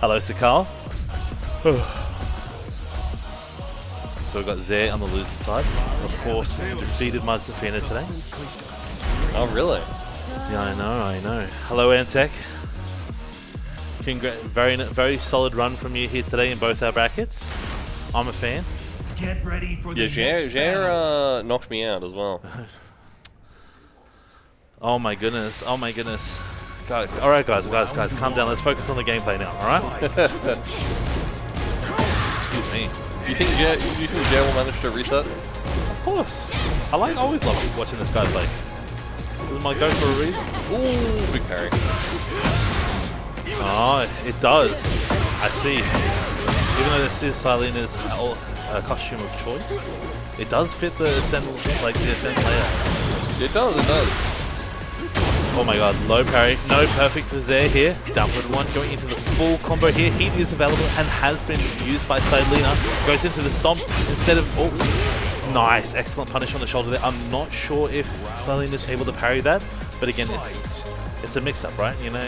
Hello, Sakal. So we've got Xaire on the loser side. Of course, defeated Mazafina today. Oh, really? Yeah, I know. Hello, Antek. Very solid run from you here today in both our brackets. I'm a fan. Get ready for the Xaire knocked me out as well. Oh my goodness. God. All right, guys, calm down. Let's focus on the gameplay now. All right. Excuse me. Do you think Xaire will manage to reset? Of course. I always love watching this guy play. This is my go for a reason. Ooh, big parry. Oh, it does. I see. Even though this is cyleina's costume of choice, it does fit the ascent layout. It does. Oh my god, low parry. No perfect for Xaire here. Downward one going into the full combo here. Heat is available and has been used by cyleina. Goes into the stomp instead of... Oh, nice. Excellent punish on the shoulder there. I'm not sure if cyleina is able to parry that, but again, it's a mix-up, right? You know,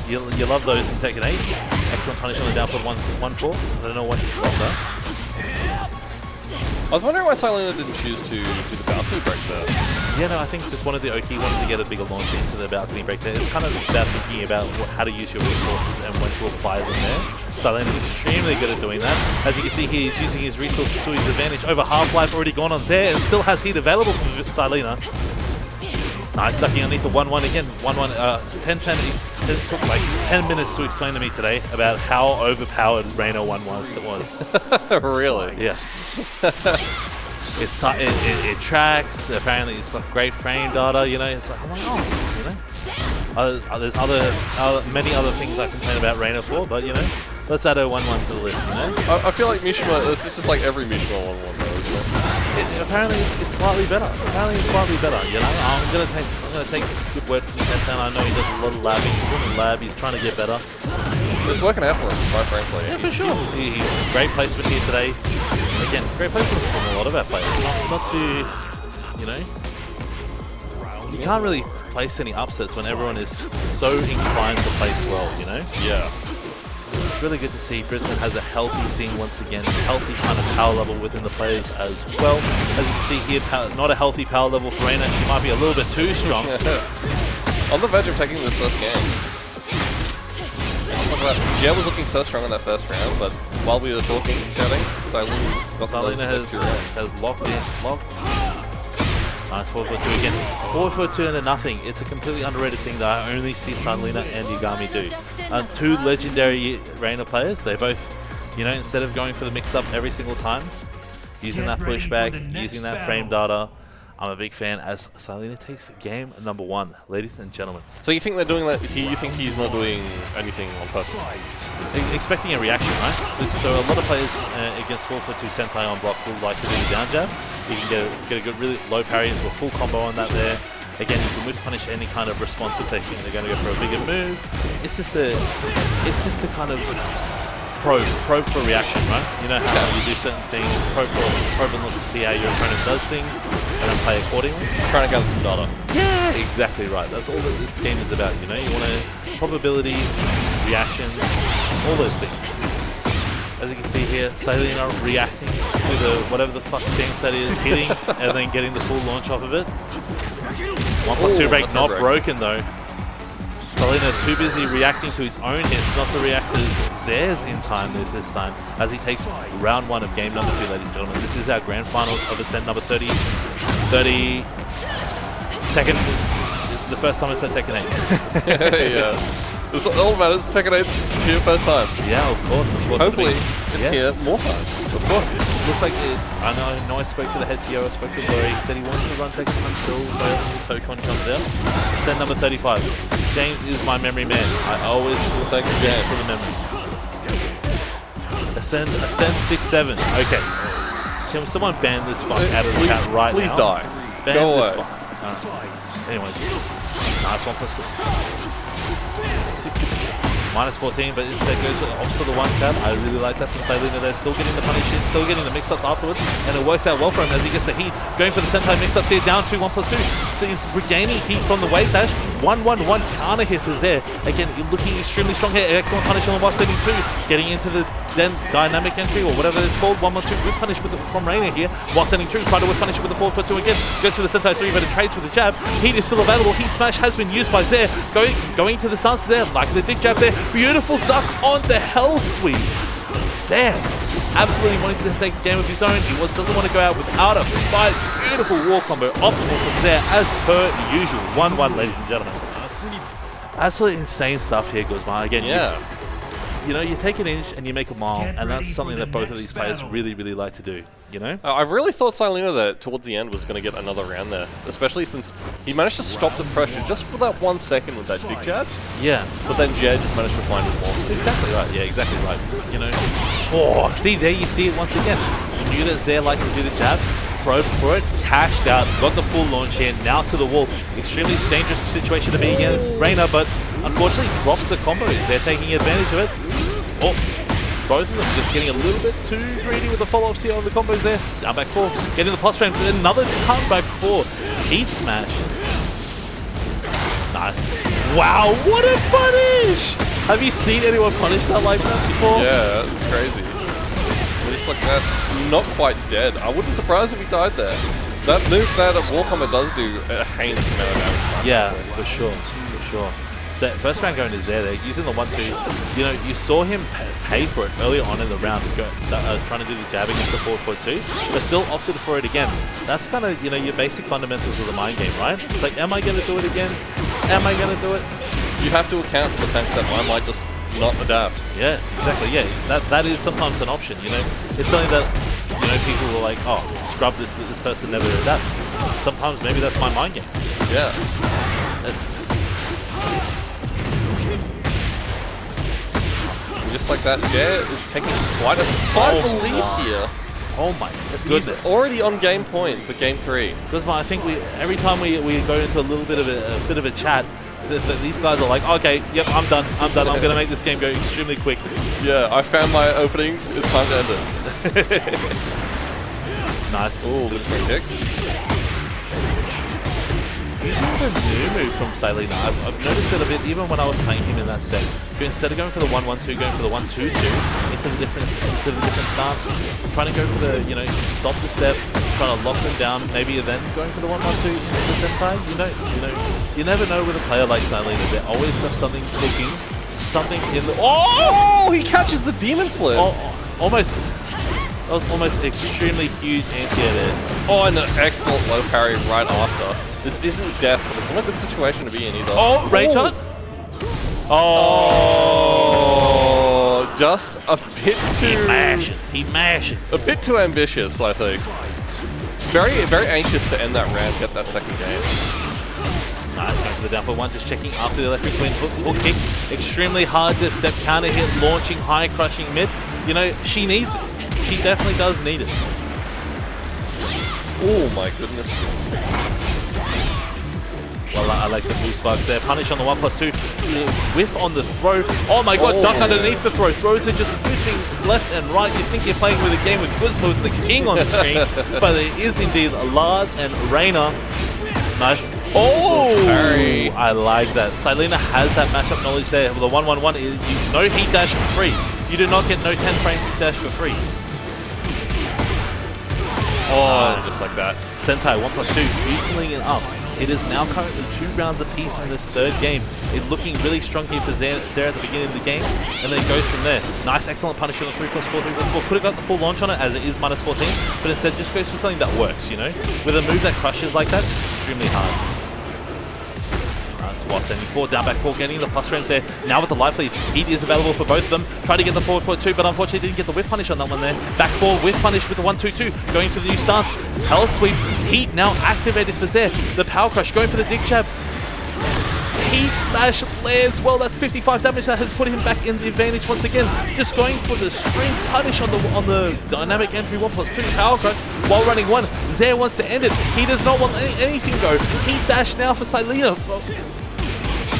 you love those in Tekken 8. Excellent punish on the downward 1-4. I don't know what he's got there. I was wondering why cyleina didn't choose to do the balcony break there. Yeah, no, I think just wanted to get a bigger launch into the balcony break there. It's kind of about thinking about how to use your resources and when to apply them there. cyleina is extremely good at doing that. As you can see here, he's using his resources to his advantage. Over half-life already gone on Xaire and still has heat available for cyleina. Nice, ducking underneath the 1-1 again. 1-1, 10-10. It took like 10 minutes to explain to me today about how overpowered Reina 1 was. Really? Yes. It tracks. Apparently, it's got great frame data. You know, it's like, you know. There's many other things I complain about Reina for, but you know, let's add a 1-1 to the list. You know. I feel like Mishima. This is like every Mishima 1-1 though, isn't it? Apparently, it's slightly better. You know, I'm gonna take good word from Kenton. I know he does a lot of labbing. He's doing the lab. He's trying to get better. It's working out for him, quite frankly. Yeah, for sure. He's great placement here today. Again, great placement from a lot of our players. Not too, you know, you can't really place any upsets when everyone is so inclined to place well, you know? Yeah. It's really good to see Brisbane has a healthy scene once again, healthy kind of power level within the players as well. As you can see here, not a healthy power level for Reina. She might be a little bit too strong. On the verge of taking this first game. Xaire was looking so strong in that first round, but while we were talking, chatting, cyleina has locked in. Nice 4-4-2 again. 4-4-2 into nothing. It's a completely underrated thing that I only see cyleina and Yagami do. Two legendary Reina players. They both, you know, instead of going for the mix-up every single time, using that pushback, using that frame data. I'm a big fan as cyleina takes game number 1, ladies and gentlemen. So you think they're doing that? You think he's not doing anything on purpose? Expecting a reaction, right? So a lot of players against 4-4-2 Sentai on block will like to do the down jab. You can get a good, really low parry into a full combo on that there. Again, you can whiff punish any kind of response if they're going to go for a bigger move. It's just a kind of probe for reaction, right? You know how you do certain things, probe and look to see how your opponent does things, and then play accordingly. Trying to gather some data. Yeah, exactly right. That's all that this game is about, you know? You want a probability, reaction, all those things. As you can see here, cyleina reacting to the whatever the fuck stance that is, hitting, and then getting the full launch off of it. 1+2 break not broken though. cyleina too busy reacting to his own hits, not to react to Xaire's in time this time, as he takes round 1 of game number 2, ladies and gentlemen. This is our grand final of Ascend number 30. Tekken, the first time it's at Tekken 8. Yeah. That's all that matters. Tekken 8's here first time. Yeah, of course. Hopefully, it's here more times. Of course. It looks like it. I know I spoke to the head TO, I spoke to Glory. He said he wanted to run Tekken until TOKKEN comes out. Ascend number 35. James is my memory man. I always will thank James for the memories. Ascend 6-7. Okay. Can someone ban this fuck out of the chat right now? Please die. Ban Go this away. fuck. Anyways. Nice 1+2. -14, but instead goes off to the 1 tab. I really like that from cyleina. They're still getting the punish, still getting the mix-ups afterwards, and it works out well for him as he gets the heat. Going for the Sentai mix-ups here, down to 1+2. is regaining heat from the wave dash. 1-1-1 counter hit for Xaire. Again, looking extremely strong here. Excellent punish on the while standing 2. Getting into the dynamic entry or whatever it's called. 1-1-2 whip punish from Reina here. While standing 2, try to whip punish with the 4-4-2 again. Goes for the Sentai 3, but it trades with the jab. Heat is still available. Heat smash has been used by Xaire. Going to the stance there, like the dig jab there. Beautiful duck on the hell sweep. Xaire absolutely wanting to take a game of his own. He doesn't want to go out without a fight. Beautiful wall combo, optimal from Xaire as per usual. 1-1, ladies and gentlemen. Absolutely insane stuff here, Guzman. Again, you know, you take an inch and you make a mile, and that's something that both of these players really, really like to do, you know? I really thought cyleina that towards the end was going to get another round there, especially since he managed to stop the pressure just for that 1 second with that dig jab. Yeah. But then Xaire just managed to find his wall. Exactly right, yeah, exactly right. You know, oh, see, there you see it once again. You knew that Xaire liked to do the jab, probed for it, cashed out, got the full launch here, now to the wall. Extremely dangerous situation to be against Reina, but unfortunately drops the combo. They're taking advantage of it. Oh, both of them just getting a little bit too greedy with the follow-ups here on the combos there. Down back 4, getting the plus frame, another down back 4. Heat smash. Nice. Wow, what a punish! Have you seen anyone punish that like that before? Yeah, it's crazy. It's like that, not quite dead. I wouldn't be surprised if he died there. That move that wall combo does do a heinous amount of damage. Yeah, for sure, for sure. So first round going to Xaire there, using the 1-2. You know, you saw him pay for it earlier on in the round, trying to do the jab against the 4-4-2, but still opted for it again. That's kind of, you know, your basic fundamentals of the mind game, right? It's like, am I going to do it again? Am I going to do it? You have to account for the fact that I might just not adapt. Yeah, exactly. Yeah, that is sometimes an option. You know, it's something that, you know, people will like, oh, scrub this person never adapts. Sometimes maybe that's my mind game. Yeah. Just like that, Xaire is taking quite a sizable lead here. Oh my goodness. He's already on game point for game 3. Guzman, I think every time we go into a little bit of a chat, these guys are like, okay, yep, I'm done. I'm going to make this game go extremely quick. Yeah, I found my openings. It's time to end it. Nice. Ooh, this is a kick. Using the new move from cyleina, I've noticed it a bit even when I was playing him in that set. Instead of going for the 1-1-2, going for the 1-2-2 into the different stance, trying to go for the, you know, stop the step, trying to lock them down, maybe then going for the 1-1-2 into the Sentai. You never know with a player like cyleina. They're always got something cooking, something in the. Oh! He catches the demon flip. Almost. That was almost extremely huge anti-air there. Oh, and an excellent low parry right after. This isn't death, but it's not a good situation to be in either. Oh, rage shot. Oh, just a bit too... He mashed it. A bit too ambitious, I think. Very, very anxious to end that round, get that second game. Nice, going for the down for 1, just checking after the electric queen hook kick. Extremely hard to step counter hit, launching high, crushing mid. You know, she needs it. She definitely does need it. Oh my goodness. Well, I like the blue sparks there. Punish on the 1+2. Whiff on the throw. Oh my god, duck underneath the throw. Throws are just whiffing left and right. You think you're playing with a game with Guzma with the king on the screen. But it is indeed Lars and Reina. Nice. Oh! Parry. I like that. cyleina has that matchup knowledge there. With the 1-1-1, no heat dash for free. You do not get no 10 frames heat dash for free. Oh, just like that. Sentai 1+2, equaling it up. It is now currently 2 rounds apiece in this third game. It's looking really strong here for Xaire at the beginning of the game, and then it goes from there. Nice, excellent punish on the 3+4, 3+4. Could have got the full launch on it as it is -14, but instead just goes for something that works, you know? With a move that crushes like that, it's extremely hard. That's while sending 4, down back 4, getting the plus frames there. Now with the life lead, heat is available for both of them. Try to get the 4-4-2, but unfortunately didn't get the whiff punish on that one there. Back 4, whiff punish with the 1-2-2, going for the new stance. Hell sweep, heat now activated for Xaire. The power crush, going for the dig jab. Heat smash lands well. That's 55 damage. That has put him back in the advantage once again. Just going for the strings punish on the dynamic entry 1+2 power crush while running 1. Xaire wants to end it. He does not want anything go. Heat dash now for cyleina.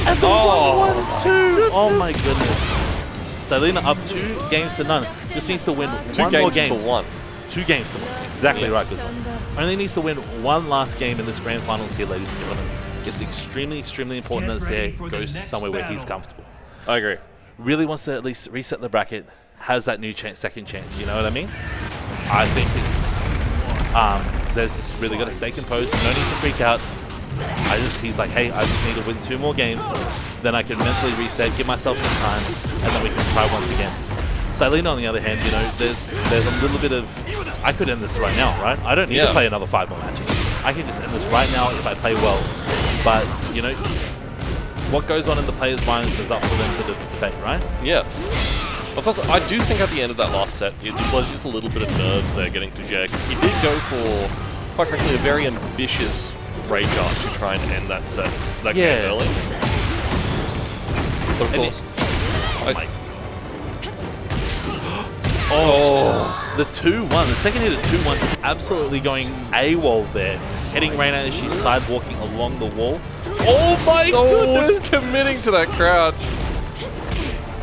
And the 1-1-2. Oh my goodness. cyleina up 2 games to none. Just needs to win 2 one games more game. to 1. 2 games to win. Exactly right, good one. Only needs to win 1 last game in this grand finals here, ladies and gentlemen. It's extremely, extremely important that Xaire goes somewhere where he's comfortable. I agree. Really wants to at least reset the bracket, has that new second chance, you know what I mean? I think it's, Xaire's just really got to stay composed, no need to freak out. He's like, hey, I just need to win 2 more games, then I can mentally reset, give myself some time, and then we can try once again. cyleina, on the other hand, you know, there's a little bit of, I could end this right now, right? I don't need to play another 5 more matches. I can just end this right now if I play well. But, you know, what goes on in the players' minds is up for them to debate, right? Yeah. Of course, I do think at the end of that last set, it was just a little bit of nerves there getting to Xaire, because he did go for, quite frankly, a very ambitious rage art to try and end that set, that game early. But of course, the 2-1, the second hit of 2-1 is absolutely going AWOL there. Hitting Reina as she's sidewalking along the wall. Oh my goodness! Committing to that crouch.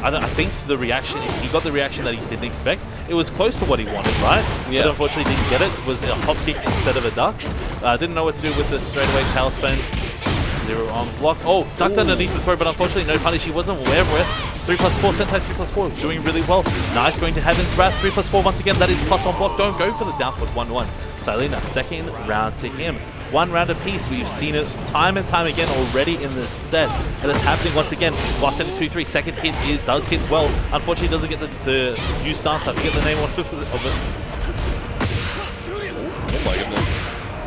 I think the reaction, he got the reaction that he didn't expect. It was close to what he wanted, right? Yeah. But unfortunately didn't get it. It was a hop kick instead of a duck. Didn't know what to do with the straightaway tail spin. 0 on block. Oh, ducked underneath the throw, but unfortunately no punish. He wasn't aware of it. 3+4, Sentai 3+4, doing really well. Nice, going to Heaven's Wrath. 3+4 once again. That is plus on block. Don't go for the down foot 1-1. cyleina, second round to him. 1 round apiece. We've seen it time and time again already in this set. And it's happening once again. Lost in 2-3. Second hit, it does hit well. Unfortunately, doesn't get the new stance. I forget the name of it. Oh my goodness.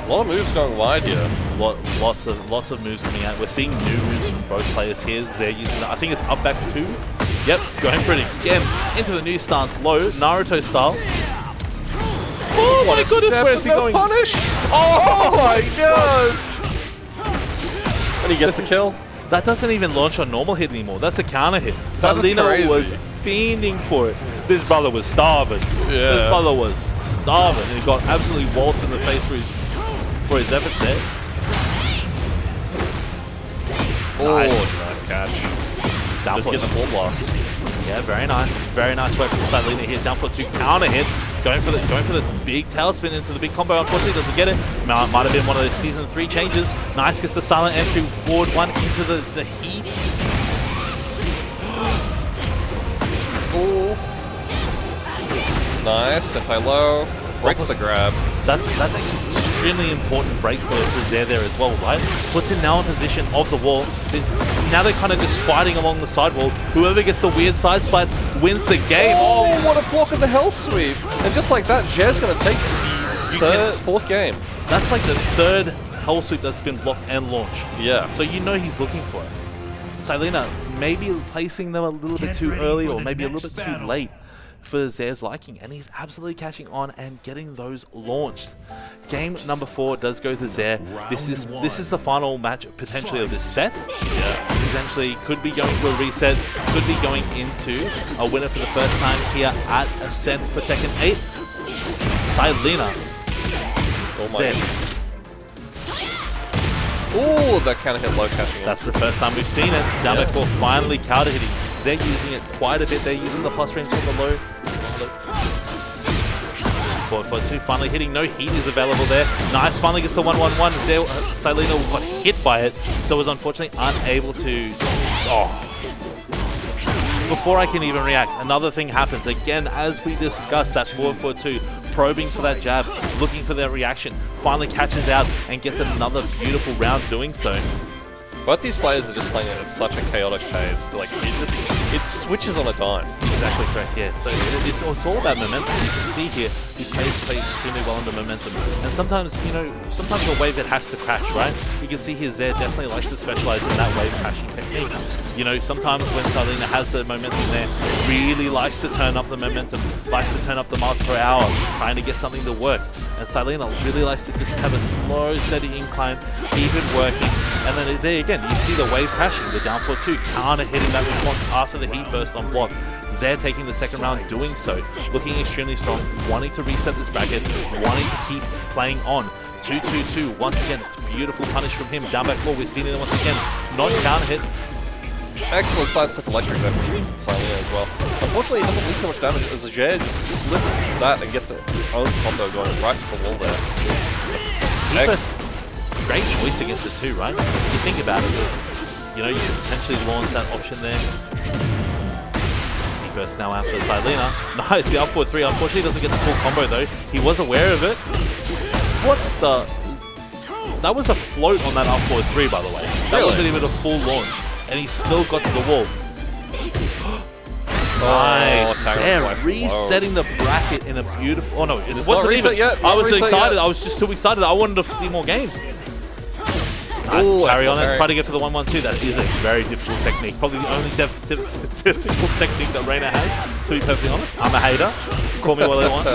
A lot of moves going wide here. Lots of moves coming out. We're seeing new moves from both players here. They're using, I think it's up back 2. Yep, going for it again. Into the new stance, low, Naruto style. Oh my goodness, where's he going? Punish? Oh my god! And he gets the kill. That doesn't even launch on normal hit anymore. That's a counter hit. cyleina was fiending for it. This brother was starving. Yeah. This brother was starving. And he got absolutely waltzed in the face for his efforts there. Oh, nice catch. Down Just get the full blast. Yeah, very nice. Very nice work from cyleina here. Down for 2 counter hit. Going for the big tail spin into the big combo. Unfortunately, doesn't get it. Might have been one of those season 3 changes. Nice, gets the silent entry forward 1 into the heat. Oh. Nice, Sentai low. Breaks the grab. That's actually extremely important break for Xaire there as well, right? Puts him now in position of the wall. Now they're kind of just fighting along the side wall. Whoever gets the weird side slide wins the game. Oh, what a block of the hell sweep. And just like that, Xaire's going to take the 4th game. That's like the 3rd hell sweep that's been blocked and launched. Yeah. So you know he's looking for it. cyleina maybe placing them a little bit too early or maybe a little bit too late for Xaire's liking, and he's absolutely catching on and getting those launched. Game number 4 does go to Xaire. This is the final match potentially of this set. Yeah. Potentially could be going to a reset, could be going into a winner for the first time here at ASCND for Tekken 8. cyleina. Oh my god. Oh, that counter hit low catching. That's the first time we've seen it. Down back 4 finally counter hitting. They're using it quite a bit. They're using the plus range on the low. Forward 2 finally hitting. No heat is available there. Nice, finally gets the 1-1-1. cyleina got hit by it, so was unfortunately unable to. Oh. Before I can even react, another thing happens. Again, as we discussed, that 4-4-2, probing for that jab, looking for their reaction, finally catches out and gets another beautiful round doing so. But these players are just playing it at such a chaotic pace. Like, it switches on a dime. Exactly correct, yeah. So it's all about momentum. You can see here, these players play extremely well under momentum. And sometimes, you know, sometimes a wave that has to crash, right? You can see here, Xaire definitely likes to specialize in that wave crashing technique. You know, sometimes when cyleina has the momentum there, really likes to turn up the momentum, likes to turn up the miles per hour, trying to get something to work. And cyleina really likes to just have a slow, steady incline, keep it working. And then there again, you see the wave crashing, the down 4-2, counter hitting that response after the heat burst on block. Xaire taking the second round, doing so, looking extremely strong, wanting to reset this bracket, wanting to keep playing on. 2-2-2, once again, beautiful punish from him. Down back 4, we've seen it once again, not counter hit. Excellent sidestep electric there from cyleina as well. Unfortunately, it doesn't leave too much damage as Xaire just flips that and gets his own combo going right to the wall there. Great choice against it too, right? If you think about it, you know, you could potentially launch that option there. He bursts now after cyleina. Nice, the up 4-3. Unfortunately, doesn't get the full combo though. He was aware of it. What the? That was a float on that up 4-3, by the way. That wasn't even a full launch. And he still got to the wall. Nice. Xaire resetting the bracket in a beautiful... Oh no, it wasn't even... Yet. I was excited. I was just too excited. I wanted to see more games. Nice. Carry on and try to get to the 1-1-2. That is a very difficult technique. Probably the only difficult technique that Reina has, to be perfectly honest. I'm a hater. Call me what I want.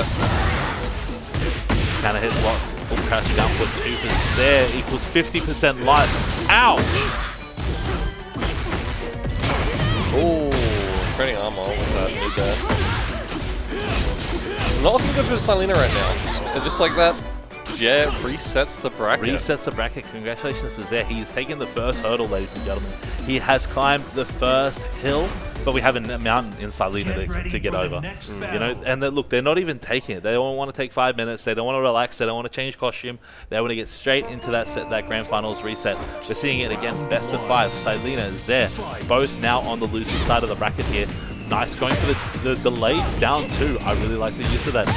Counter hit block. Full crash down for 2 for Xaire equals 50% life. Ouch! Oh, trading armor with that mid there. Not looking good for cyleina right now. And just like that, Xaire resets the bracket. Resets the bracket. Congratulations to Xaire. He has taken the first hurdle, ladies and gentlemen. He has climbed the first hill, but we have a mountain in cyleina to get over. You know, and look, they're not even taking it. They don't want to take 5 minutes. They don't want to relax. They don't want to change costume. They want to get straight into that grand finals reset. We're seeing it again, best of 5. cyleina, Xaire, both now on the loser side of the bracket here. Nice going for the delay down 2. I really like the use of that.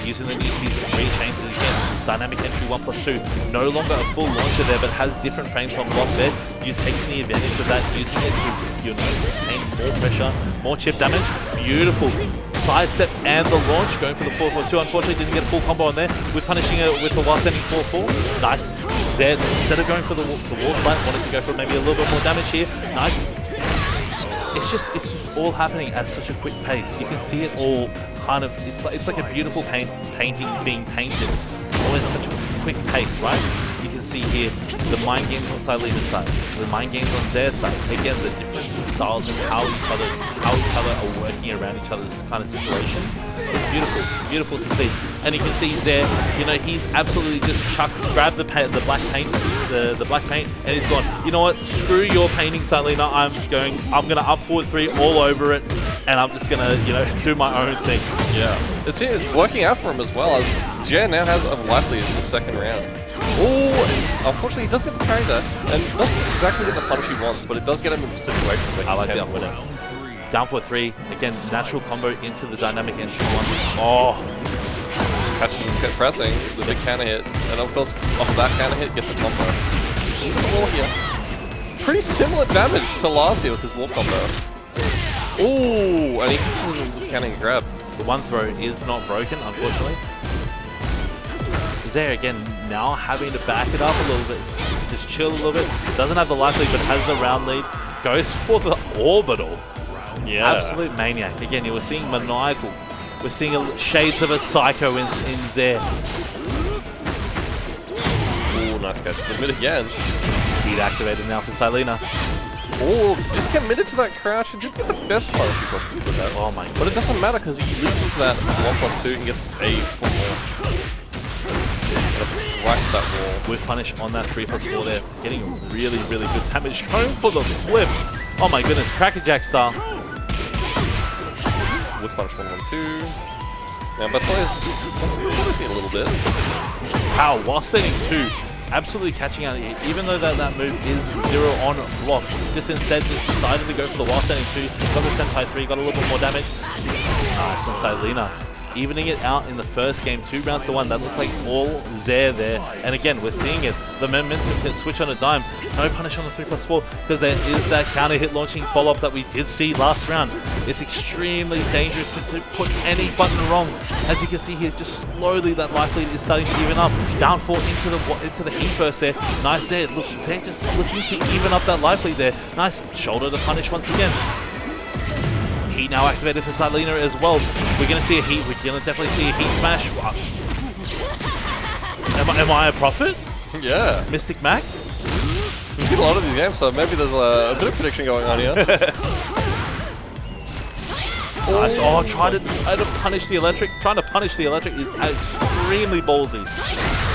Using the new season 3 changes again. Dynamic entry 1+2. No longer a full launcher there, but has different frames on block there. You're taking the advantage of that, using it to, you know, retain more pressure, more chip damage. Beautiful. Sidestep and the launch, going for the 4-4-2. Unfortunately, didn't get a full combo on there. We're punishing it with the while standing 4-4. Nice. There, instead of going for the wall slide, wanted to go for maybe a little bit more damage here. Nice. It's just all happening at such a quick pace. You can see it all kind of, it's like a beautiful painting being painted all in such a quick pace, right? You can see here the mind games on cyleina's side, the mind games on Xaire's side. Again, the difference in styles and how each other are working around each other's kind of situation. It's beautiful, beautiful to see. And you can see Xaire, you know, he's absolutely just grabbed the black paint, the black paint, and he's gone, you know what, screw your painting, cyleina. I'm gonna up 4-3 all over it, and I'm just gonna, you know, do my own thing. Yeah, it's working out for him as well, as Xaire now has a life lead in the second round. Oh, unfortunately he does get the parry there, and doesn't exactly get the punish he wants, but it does get him in a situation where I like the up winner. Down 4-3, again, natural combo into the dynamic entry 1. Oh. Catches and kept pressing, the big counter hit, and of course, off of that counter hit, gets a combo. Even more here. Pretty similar damage to last year with his wall combo. Ooh, and he can counter and grab. The one throw is not broken, unfortunately. Xaire again now having to back it up a little bit, just chill a little bit. Doesn't have the life lead, but has the round lead. Goes for the orbital. Yeah, absolute maniac. Again, you were seeing maniacal. We're seeing shades of a psycho in Xaire. Ooh, nice catch. Submit again. Heat activated now for cyleina. Oh, just committed to that crouch and didn't get the best punish he possibly could have. Oh my god. But it doesn't matter because he leads into that 1+2 and gets a full launch. Right to that wall. With punish on that 3+4 there. Getting really, really good damage. Going for the flip. Oh my goodness, Crackerjack style. With punish 1-1-2. Now, but players a little bit. Wow, while setting 2. Absolutely catching out, even though that move is 0 on block. Just instead just decided to go for the while standing 2. Got the Senpai 3, got a little bit more damage. Nice on cyleina. Evening it out in the first game, 2 rounds to 1. That looks like all Xaire there. And again, we're seeing it. The momentum can switch on a dime. No punish on the 3+4 because there is that counter hit launching follow-up that we did see last round. It's extremely dangerous to put any button wrong. As you can see here, just slowly that life lead is starting to even up. Down 4 into the heat burst there. Nice there. Look, Xaire just looking to even up that life lead there. Nice shoulder to punish once again. Heat now activated for cyleina as well. We're going to see a heat. We're going to definitely see a heat smash. Wow. Am I a prophet? Yeah. Mystic Mac? We've seen a lot of these games, so maybe there's a bit of prediction going on here. Nice. Oh, trying to punish the electric. Trying to punish the electric is extremely ballsy.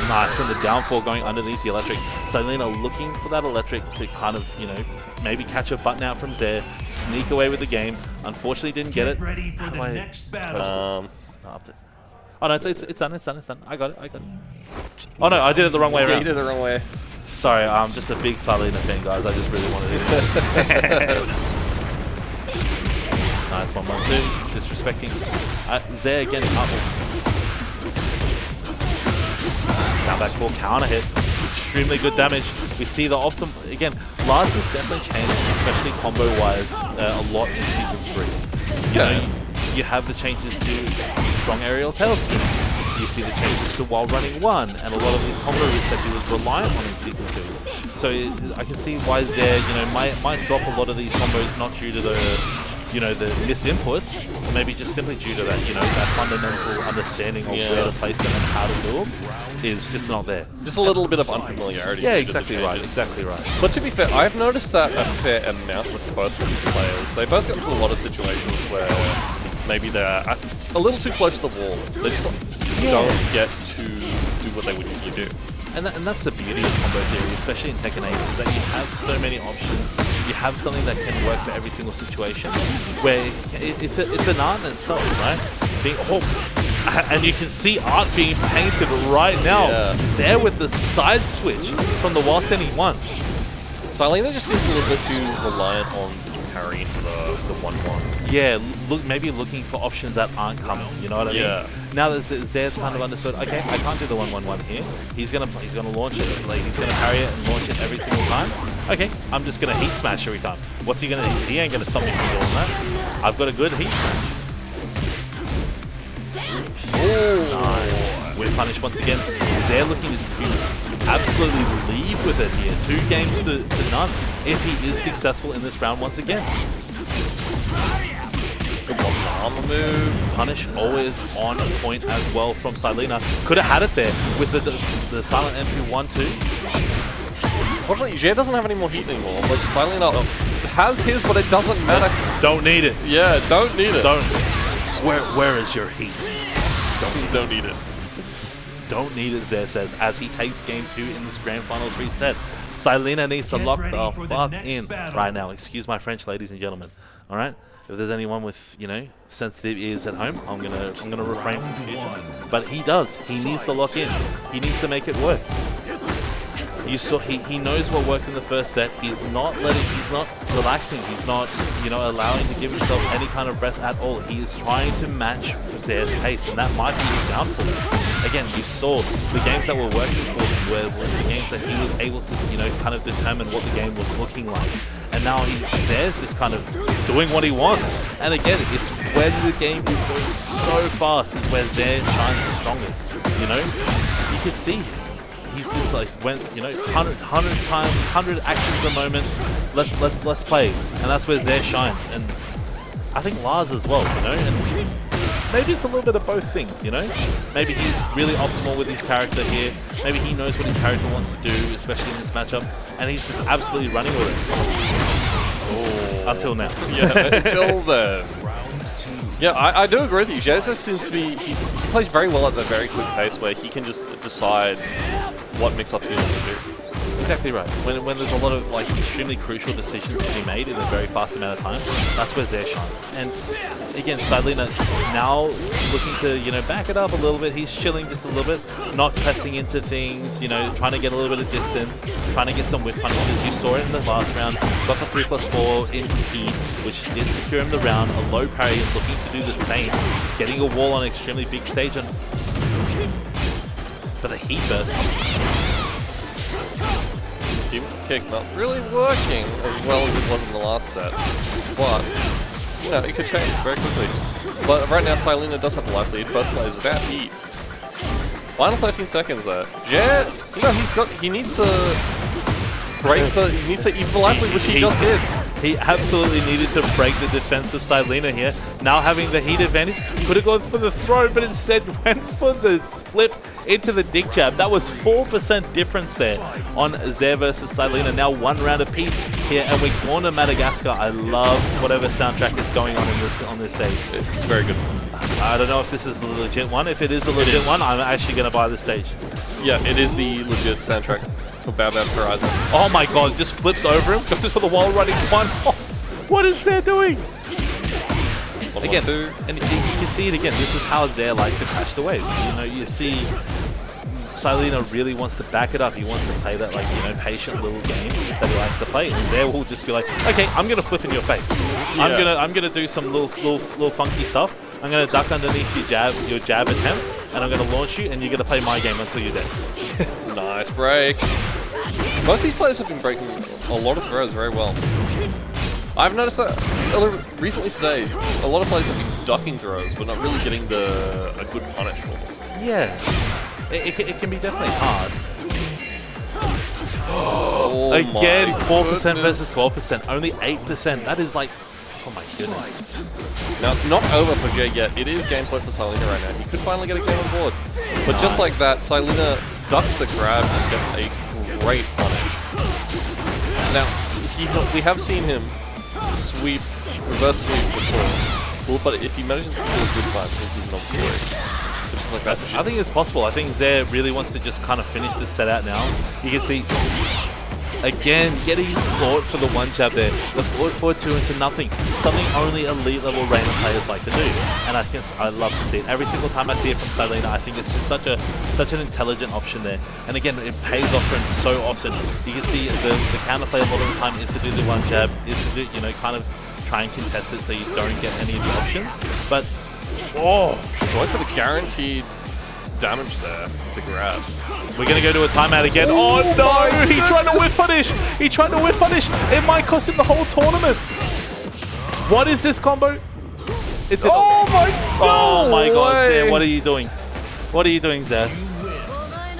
Nice, and the downfall going underneath the electric. Cyleina looking for that electric to kind of, you know, maybe catch a button out from Xaire, sneak away with the game. Unfortunately, didn't get it. Ready for the next battle. Oh no, it's done. I got it. Oh no, I did it the wrong way around. You did it the wrong way. Sorry, I'm just a big Cyleina fan, guys. I just really wanted it. Nice 1-1-2, disrespecting. Xaire again, down back four, counter hit. Extremely good damage. We see the again, Lars has definitely changed, especially combo-wise, a lot in Season 3. You know, you have the changes to strong aerial tailspin. You see the changes to while running one, and a lot of these combo routes that he was reliant on in Season 2. So I can see why Xaire, you know, might drop a lot of these combos, not due to the, you know, the misinputs, or maybe just simply due to that, you know, that fundamental understanding of where to place them and how to do them is just not there. Just a little bit of unfamiliarity. Yeah, exactly right. But to be fair, I've noticed that a fair amount with both of these players. They both get into a lot of situations where maybe they're a little too close to the wall. They just don't get to do what they would usually do. And that's the beauty of combo theory, especially in Tekken 8, is that you have so many options. You have something that can work for every single situation, where it's an art in itself, right? And you can see art being painted right now. Xaire with the side switch from the while standing one. Cyleina just seems a little bit too reliant on carrying the 1-1. Yeah, maybe looking for options that aren't coming. You know what I mean? Now that Xaire's kind of understood, okay, I can't do the 1-1-1 here. He's gonna launch it, like he's gonna carry it and launch it every single time. Okay, I'm just gonna heat smash every time. What's he gonna do? He ain't gonna stop me from doing that. I've got a good heat smash. Nice. Whip punish once again. Xaire looking to absolutely leave with it here. 2 games to none if he is successful in this round once again. On the move. Punish always on point as well from Cyleina. Could have had it there with the silent entry 1-2. Unfortunately, Xaire doesn't have any more heat anymore, but Cyleina has his, but it doesn't matter. Don't need it. Yeah, don't need it. Don't. Where is your heat? Don't need it. Don't need it, Xaire says, as he takes game 2 in this grand final reset. Cyleina needs to lock the fuck in right now. Excuse my French, ladies and gentlemen. All right. If there's anyone with, you know, sensitive ears at home, I'm gonna refrain from the future. But he does. He needs to lock in. He needs to make it work. You saw he knows what worked in the first set. He's not relaxing. He's not, you know, allowing to give himself any kind of breath at all. He is trying to match Xaire's pace, and that might be his downfall. Again, you saw the games that were working for him were the games that he was able to, you know, kind of determine what the game was looking like. And now Xaire's just kind of doing what he wants. And again, it's when the game is going so fast is where Xaire shines the strongest. You know, you can see he's just like, when, you know, 100 actions a moment. Let's play, and that's where Xaire shines. And I think Lars as well. You know, and maybe it's a little bit of both things. You know, maybe he's really optimal with his character here. Maybe he knows what his character wants to do, especially in this matchup, and he's just absolutely running with it. Until now. Yeah, until then. Yeah, I do agree with you. Xaire seems to be, he plays very well at a very quick pace where he can just decide what mix-ups he wants to do. Exactly right. When there's a lot of like extremely crucial decisions to be made in a very fast amount of time, that's where Xaire shines. And again, Cyleina now looking to, you know, back it up a little bit. He's chilling just a little bit, not pressing into things, you know, trying to get a little bit of distance, trying to get some whip punches. You saw it in the last round. Got the 3+4 in heat, which did secure him the round. A low parry is looking to do the same, getting a wall on an extremely big stage. And for the heat burst. Team kick not really working as well as it was in the last set, but you know, it could change very quickly. But right now, Cyleina does have the life lead. Both players without heat. Final 13 seconds there. Xaire, you know, he needs to break he needs to eat the life lead, which he just did. He absolutely needed to break the defense of Cyleina here. Now having the heat advantage, could have gone for the throw, but instead went for the flip into the dick jab. That was 4% difference there on Xaire versus Cyleina. Now 1 round apiece here, and we're going to Madagascar. I love whatever soundtrack is going on in this stage. It's very good. I don't know if this is the legit one. If it is the legit one, I'm actually going to buy the stage. Yeah, it is the legit soundtrack for Baobab's Horizon. Oh my god, just flips over him, goes for the wall running one. What is Xaire doing? Again, and you can see it again. This is how Xaire likes to crash the wave. You know, you see cyleina really wants to back it up. He wants to play that, like, you know, patient little game that he likes to play. And Xaire will just be like, okay, I'm gonna flip in your face. Yeah. I'm gonna do some little funky stuff. I'm gonna duck underneath your jab attempt, and I'm gonna launch you, and you're gonna play my game until you're dead. Nice break. Both these players have been breaking a lot of throws very well. I've noticed that recently today, a lot of players have been ducking throws, but not really getting a good punish for them. Yeah, it can be definitely hard. Oh again, 4% versus 12%, only 8%. That is like, oh my goodness. Now it's not over for Xaire yet. It is game point for cyleina right now. He could finally get a game on board. But just like that, cyleina ducks the grab and gets a great punish. Now, we have seen him sweep, reverse sweep before, but if he manages to do it this time, I think he's not good. Just like that. I think it's possible. I think Xaire really wants to just kind of finish this set out now. You can see, again, getting caught for the one jab there. The forward 2 into nothing. Something only elite level Reina players like to do. And I love to see it. Every single time I see it from cyleina, I think it's just such an intelligent option there. And again, it pays off for him so often. You can see the counterplay a lot of the time is to do the one jab, is to do, you know, kind of try and contest it so you don't get any of the options. But, oh, going for the guaranteed damage there, the grab. We're going to go to a timeout again. Oh no, he tried to whiff punish. He tried to whiff punish. It might cost him the whole tournament. What is this combo? Oh my god, Xaire, what are you doing? What are you doing, Xaire?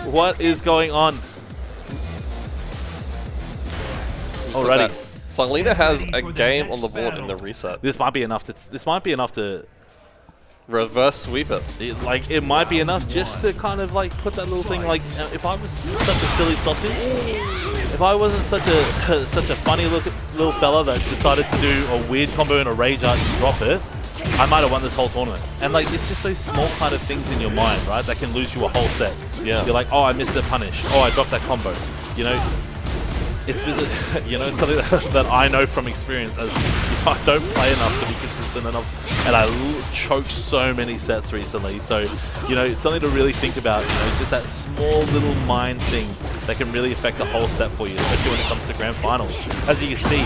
What is going on? Alrighty. cyleina has a game on the board in the reset. This might be enough to reverse sweep it. It might be enough just to kind of like put that little thing, like, if I was such a silly sausage, if I wasn't such a funny little fella that decided to do a weird combo in a rage art and drop it, I might have won this whole tournament. And like, it's just those small kind of things in your mind, right, that can lose you a whole set. Yeah. You're like, oh, I missed a punish. Oh, I dropped that combo. You know, it's you know, something that I know from experience, as I don't play enough to be consistent enough, and I choked so many sets recently. So, you know, it's something to really think about. You know, just that small little mind thing that can really affect the whole set for you, especially when it comes to grand finals. As you can see,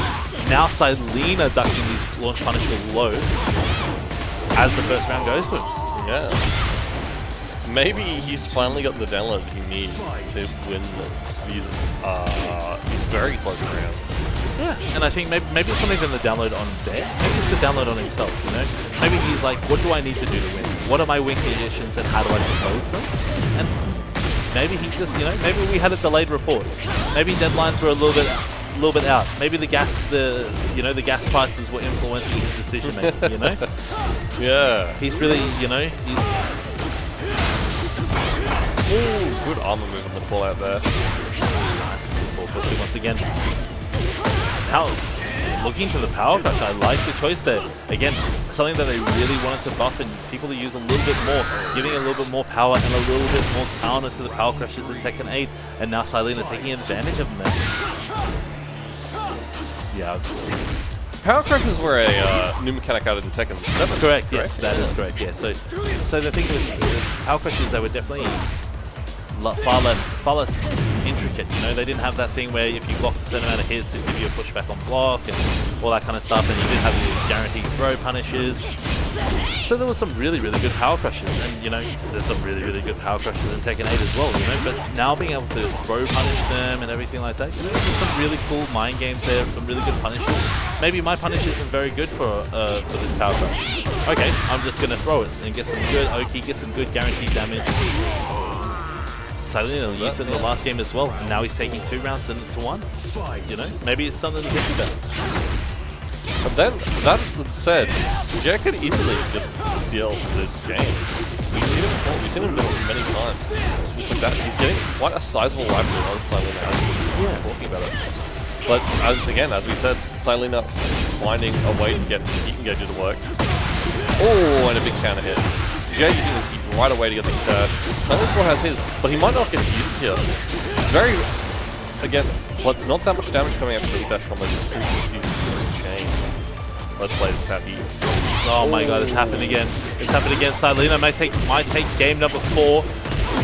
now cyleina ducking these launch punishes low as the first round goes to him. Yeah. Maybe he's finally got the download he needs to win these very close rounds. Yeah, and I think maybe it's not even the download on Xaire. Maybe it's the download on himself, you know? Maybe he's like, what do I need to do to win? What are my win conditions and how do I propose them? And maybe he just, you know, maybe we had a delayed report. Maybe deadlines were a little bit out. Maybe the gas prices were influencing his decision making, you know? Yeah. He's really, you know, ooh, good armor move on the pull out there. Nice push once again. Now, looking to the power crush, I like the choice there. Again, something that they really wanted to buff and people to use a little bit more, giving it a little bit more power and a little bit more counter to the power crushes in Tekken 8, and now cyleina taking advantage of them there. Yeah. Power crushes were a new mechanic out in Tekken 7. Correct, yes, that is correct, yeah. So the thing with power crushes, they were definitely far less intricate, you know. They didn't have that thing where if you blocked a certain amount of hits, it give you a pushback on block and all that kind of stuff, and you didn't have the guaranteed throw punishes. So there was some really, really good power crushes, and you know, there's some really, really good power crushes in Tekken 8 as well, you know. But now being able to throw punish them and everything like that, you know, there's some really cool mind games there, some really good punishes. Maybe my punish isn't very good for this power crush. Okay, I'm just gonna throw it and get some good Oki, get some good guaranteed damage. cyleina used it in the last game as well, and now he's taking 2 rounds to 1. You know, maybe it's something to think about. But then, that said, Xaire could easily just steal this game. We've seen him before, we've seen him do it many times. Just like that, he's getting quite a sizable library on cyleina as we're talking about it. But as we said, cyleina finding a way to get heat engager to work. Oh, and a big counter hit. Xaire using his heat right away to get the set. Cyleina still has his, but he might not get used here. Very, again, but not that much damage coming out from the dash combo, just since he's using his chain. Let's play this tap heat. Oh my god, it's happened again. It's happened again. Cyleina might take game number 4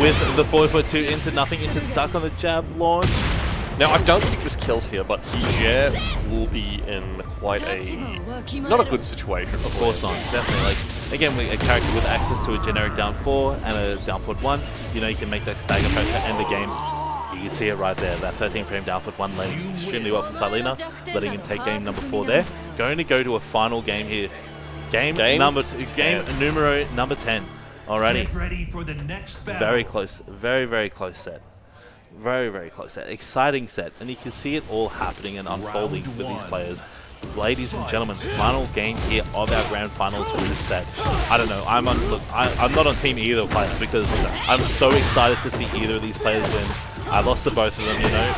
with the 4-2 into nothing, into duck on the jab launch. Now, I don't think this kills here, but Xaire will be in quite not a good situation. Of course not, definitely. Like, again, with a character with access to a generic down 4 and a down forward 1, you know, you can make that stagger pressure end the game. You can see it right there, that 13 frame down forward 1 landing extremely well for Cyleina, letting him take game number 4 there. Going to go to a final game here. Game numero number 10. Alrighty. Get ready for the next battle. Very close, very close set. Very close set. Exciting set. And you can see it all happening and unfolding with these players. Ladies and gentlemen, final game here of our grand finals for this set. I don't know. I'm not on team either player because I'm so excited to see either of these players win. I lost to both of them, you know.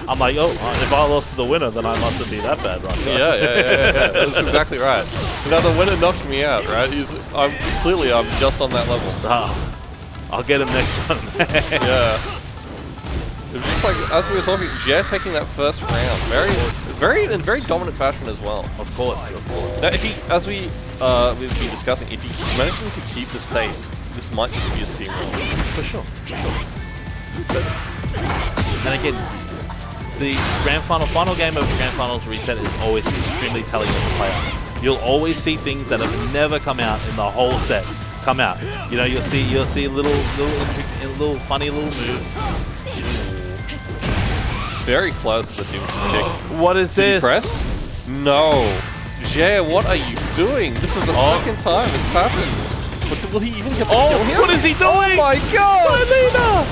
I'm like, oh, if I lost to the winner, then I mustn't be that bad, right? Yeah. That's exactly right. Now the winner knocked me out, right? I'm just on that level. I'll get him next time. Yeah. It was just like, as we were talking, Xaire taking that first round, in very dominant fashion as well. Of course. Now, if he, as we've been discussing, if he's managing to keep this pace, this might just be a steamroll. For sure. And again, the final game of Grand Finals reset is always extremely telling as a player. You'll always see things that have never come out in the whole set come out. You know, you'll see little funny little moves. Very close to the doom kick. What is this? Press? No. Xaire, what are you doing? This is the second time it's happened. But will he even get the kill here? What is he doing? Oh my god! Cyleina!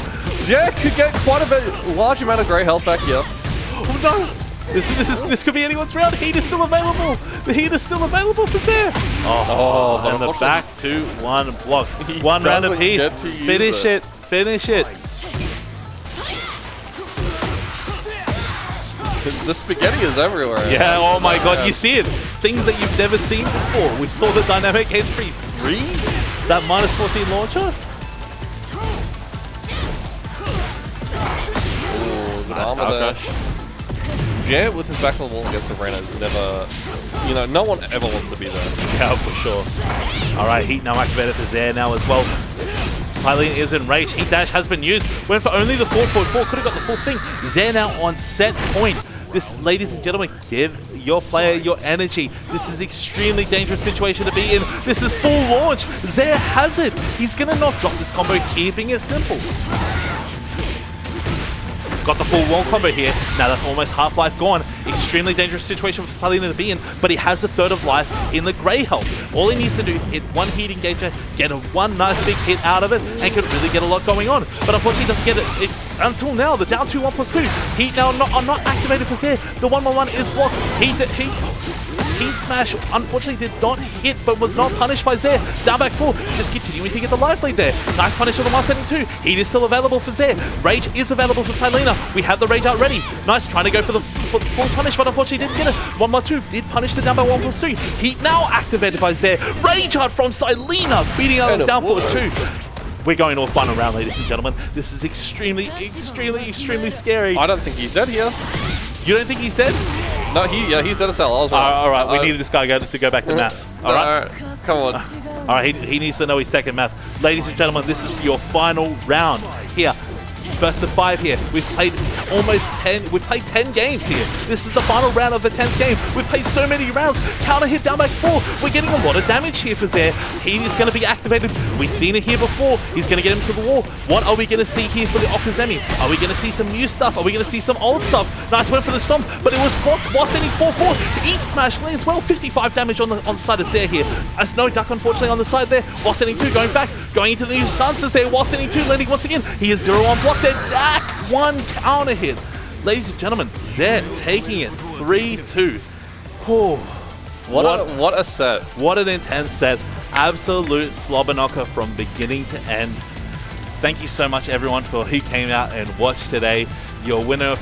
Xaire could get quite a large amount of grey health back here. Oh no! This could be anyone's round. Heat is still available. The heat is still available for Xaire. Oh, and the back 2-1 block. One round apiece. Finish it. Finish it. The spaghetti is everywhere. Yeah, oh my god, you see it. Things that you've never seen before. We saw the dynamic entry 3, that -14 launcher. Ooh, good armor there. Xaire with his back on the wall against the arena is never, you know, no one ever wants to be there. Yeah, for sure. Alright, heat now activated for Xaire now as well. Cyleina is in rage. Heat dash has been used. Went for only the 4.4. Could have got the full thing. Xaire now on set point. This, ladies and gentlemen, give your player your energy. This is extremely dangerous situation to be in. This is full launch. Xaire has it. He's going to not drop this combo, keeping it simple. Got the full wall combo here. Now that's almost half-life gone. Extremely dangerous situation for Cyleina to be in, but he has a third of life in the grey health. All he needs to do, hit one heat engager, get one nice big hit out of it, and can really get a lot going on. But unfortunately, he doesn't get it until now. The down 2-1+2. Heat now are not activated for Xaire. The 1-1-1 is blocked. Heat smash unfortunately did not hit, but was not punished by Xaire. Down back 4, just continuing to get the life lead there. Nice punish on the 172. Heat is still available for Xaire. Rage is available for Cyleina. We have the Rage out ready. Nice, trying to go for the full punish, but unfortunately didn't get it. 1-2 did punish the down by 1+2. Heat now activated by Xaire. Rage out from Cyleina, beating out the down forward 2. We're going to a final round, ladies and gentlemen. This is extremely scary. I don't think he's dead here. You don't think he's dead? No, he's dead as hell. I was right. All right, we need this guy to go back to math. All right, come on. All right, he needs to know he's taking math. Ladies and gentlemen, this is your final round here. First of 5 here. We've played almost 10. We've played 10 games here. This is the final round of the 10th game. We've played so many rounds. Counter hit down back 4. We're getting a lot of damage here for Xaire. He is going to be activated. We've seen it here before. He's going to get him to the wall. What are we going to see here for the Okazemi? Are we going to see some new stuff? Are we going to see some old stuff? Nice win for the stomp, but it was blocked while standing 4-4. Eat smash lands well. 55 damage on the side of Xaire here. As no duck, unfortunately, on the side there. While standing 2, going back, going into the new stances there. While standing 2, landing once again. He is 0-1 blocked there. Back 1 counter hit. Ladies and gentlemen, Xaire taking it 3-2. Oh, what a set. What an intense set. Absolute slobber knocker from beginning to end. Thank you so much everyone for who came out and watched today. Your winner